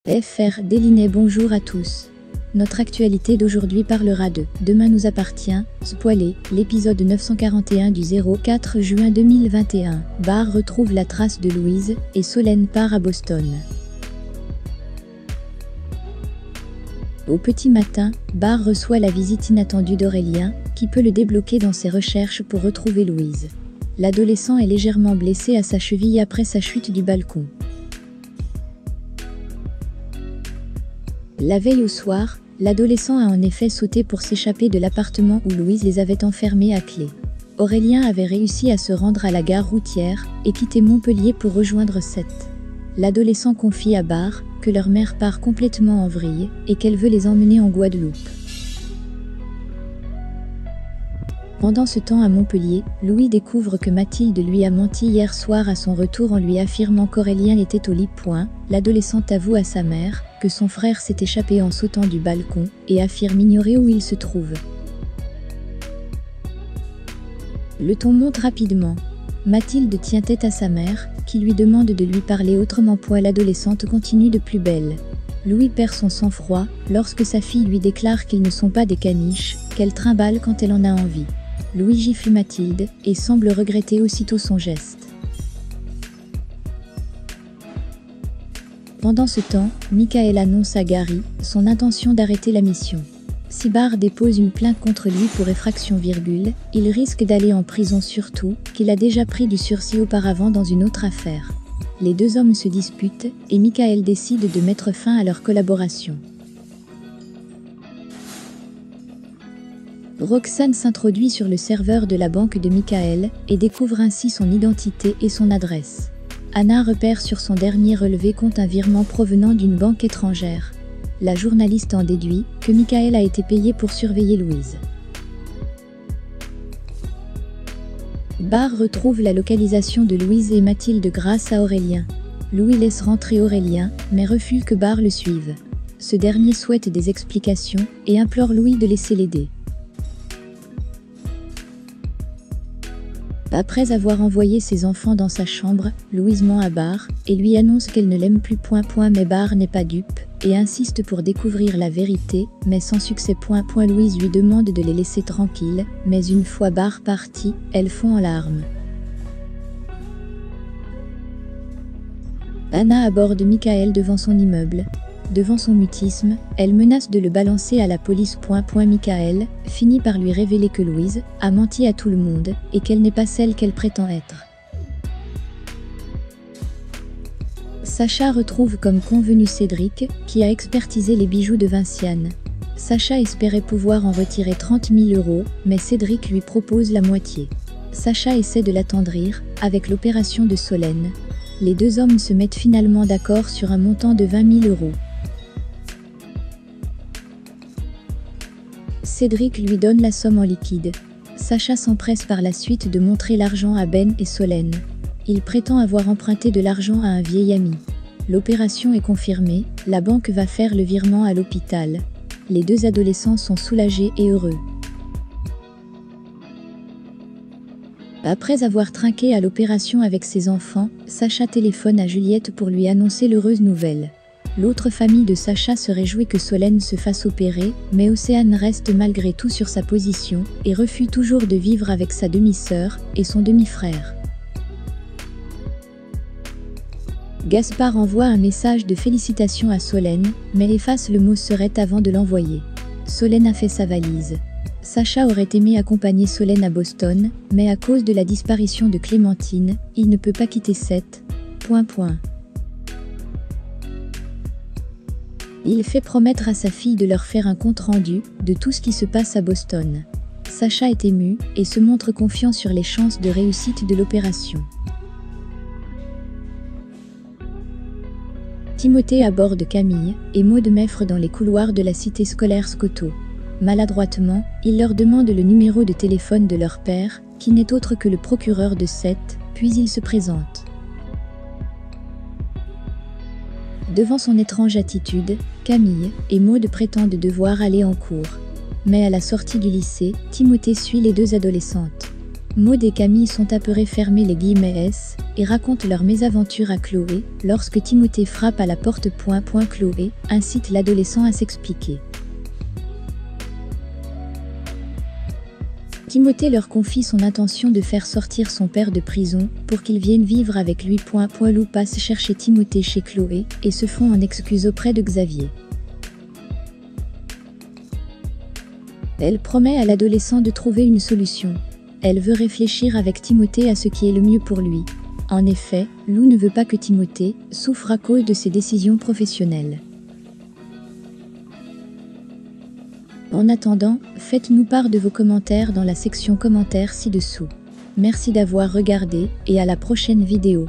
FR Délinet. Bonjour à tous. Notre actualité d'aujourd'hui parlera de « Demain nous appartient », spoilé, l'épisode 941 du 04 juin 2021. Barr retrouve la trace de Louise, et Solène part à Boston. Au petit matin, Barr reçoit la visite inattendue d'Aurélien, qui peut le débloquer dans ses recherches pour retrouver Louise. L'adolescent est légèrement blessé à sa cheville après sa chute du balcon. La veille au soir, l'adolescent a en effet sauté pour s'échapper de l'appartement où Louise les avait enfermés à clé. Aurélien avait réussi à se rendre à la gare routière et quitter Montpellier pour rejoindre Sète. L'adolescent confie à Barr que leur mère part complètement en vrille et qu'elle veut les emmener en Guadeloupe. Pendant ce temps à Montpellier, Louis découvre que Mathilde lui a menti hier soir à son retour en lui affirmant qu'Aurélien était au lit. L'adolescent avoue à sa mère que son frère s'est échappé en sautant du balcon et affirme ignorer où il se trouve. Le ton monte rapidement. Mathilde tient tête à sa mère, qui lui demande de lui parler autrement. L'adolescente continue de plus belle. Louis perd son sang-froid lorsque sa fille lui déclare qu'ils ne sont pas des caniches, qu'elle trimballe quand elle en a envie. Louis gifle Mathilde et semble regretter aussitôt son geste. Pendant ce temps, Michael annonce à Gary son intention d'arrêter la mission. Si Barr dépose une plainte contre lui pour effraction, il risque d'aller en prison, surtout qu'il a déjà pris du sursis auparavant dans une autre affaire. Les deux hommes se disputent et Michael décide de mettre fin à leur collaboration. Roxane s'introduit sur le serveur de la banque de Michael et découvre ainsi son identité et son adresse. Anna repère sur son dernier relevé compte un virement provenant d'une banque étrangère. La journaliste en déduit que Michael a été payé pour surveiller Louise. Barr retrouve la localisation de Louise et Mathilde grâce à Aurélien. Louis laisse rentrer Aurélien, mais refuse que Barr le suive. Ce dernier souhaite des explications et implore Louis de laisser l'aider. Après avoir envoyé ses enfants dans sa chambre, Louise ment à Barr et lui annonce qu'elle ne l'aime plus. Mais Barr n'est pas dupe et insiste pour découvrir la vérité, mais sans succès. Louise lui demande de les laisser tranquilles, mais une fois Barr parti, elle fond en larmes. Anna aborde Michael devant son immeuble. Devant son mutisme, elle menace de le balancer à la police. Michael finit par lui révéler que Louise a menti à tout le monde et qu'elle n'est pas celle qu'elle prétend être. Sacha retrouve comme convenu Cédric, qui a expertisé les bijoux de Vinciane. Sacha espérait pouvoir en retirer 30 000 €, mais Cédric lui propose la moitié. Sacha essaie de l'attendrir avec l'opération de Solène. Les deux hommes se mettent finalement d'accord sur un montant de 20 000 €. Cédric lui donne la somme en liquide. Sacha s'empresse par la suite de montrer l'argent à Ben et Solène. Il prétend avoir emprunté de l'argent à un vieil ami. L'opération est confirmée, la banque va faire le virement à l'hôpital. Les deux adolescents sont soulagés et heureux. Après avoir trinqué à l'opération avec ses enfants, Sacha téléphone à Juliette pour lui annoncer l'heureuse nouvelle. L'autre famille de Sacha se réjouit que Solène se fasse opérer, mais Océane reste malgré tout sur sa position et refuse toujours de vivre avec sa demi-sœur et son demi-frère. Gaspard envoie un message de félicitations à Solène, mais efface le mot serait avant de l'envoyer. Solène a fait sa valise. Sacha aurait aimé accompagner Solène à Boston, mais à cause de la disparition de Clémentine, il ne peut pas quitter Sète. Il fait promettre à sa fille de leur faire un compte-rendu de tout ce qui se passe à Boston. Sacha est ému et se montre confiant sur les chances de réussite de l'opération. Timothée aborde Camille et Maud Meffre dans les couloirs de la cité scolaire Scoto. Maladroitement, il leur demande le numéro de téléphone de leur père, qui n'est autre que le procureur de Sète, puis il se présente. Devant son étrange attitude, Camille et Maud prétendent devoir aller en cours. Mais à la sortie du lycée, Timothée suit les deux adolescentes. Maud et Camille sont apeurés fermer les guillemets et racontent leur mésaventure à Chloé lorsque Timothée frappe à la porte. Chloé incite l'adolescent à s'expliquer. Timothée leur confie son intention de faire sortir son père de prison pour qu'il vienne vivre avec lui. Lou passe chercher Timothée chez Chloé et se font en excuse auprès de Xavier. Elle promet à l'adolescent de trouver une solution. Elle veut réfléchir avec Timothée à ce qui est le mieux pour lui. En effet, Lou ne veut pas que Timothée souffre à cause de ses décisions professionnelles. En attendant, faites-nous part de vos commentaires dans la section commentaires ci-dessous. Merci d'avoir regardé et à la prochaine vidéo.